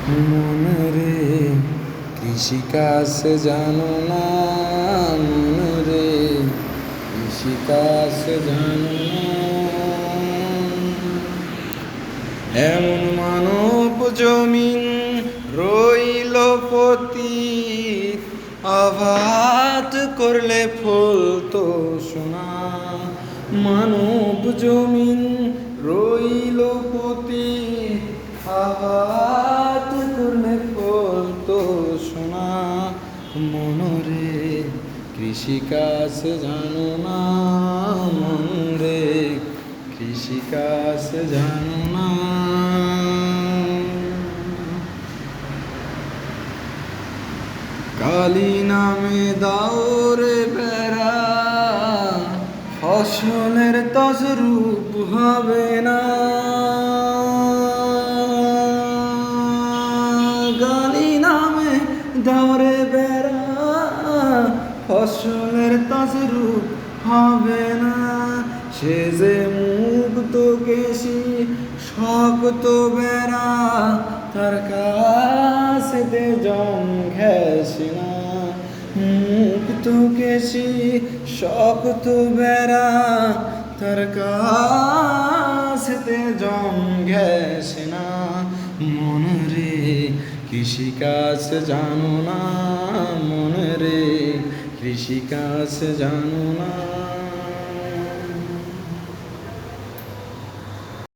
মন রে কৃষিকাজ জানো না, মন রে কৃষিকাজ জানো না। এমন মানব জমিন রইল পতিত, আঘাত করলে ফলতো সোনা। মানব জমিন রইল পতিত, আঘাত করলে ফলতো সোনা। মন রে কৃষিকাজ জানো না, মন রে কৃষিকাজ জানো না। কালী নামে দাওরে বেড়া, ফসলের তসরূপ হবে না। কালী নামে দাওরে বেড়া, ফসলের তসরূপ হবে না। সে যে মুক্ত কেশি শক্ত বেড়া, তার কাছেতে জম ঘেঁষে না। মুক্ত কেশি শক্ত বেড়া, তার কাছেতে জম ঘেঁষে না। মন রে কৃষিকাজ জানো না, মন রে কৃষিকাজ জানো না।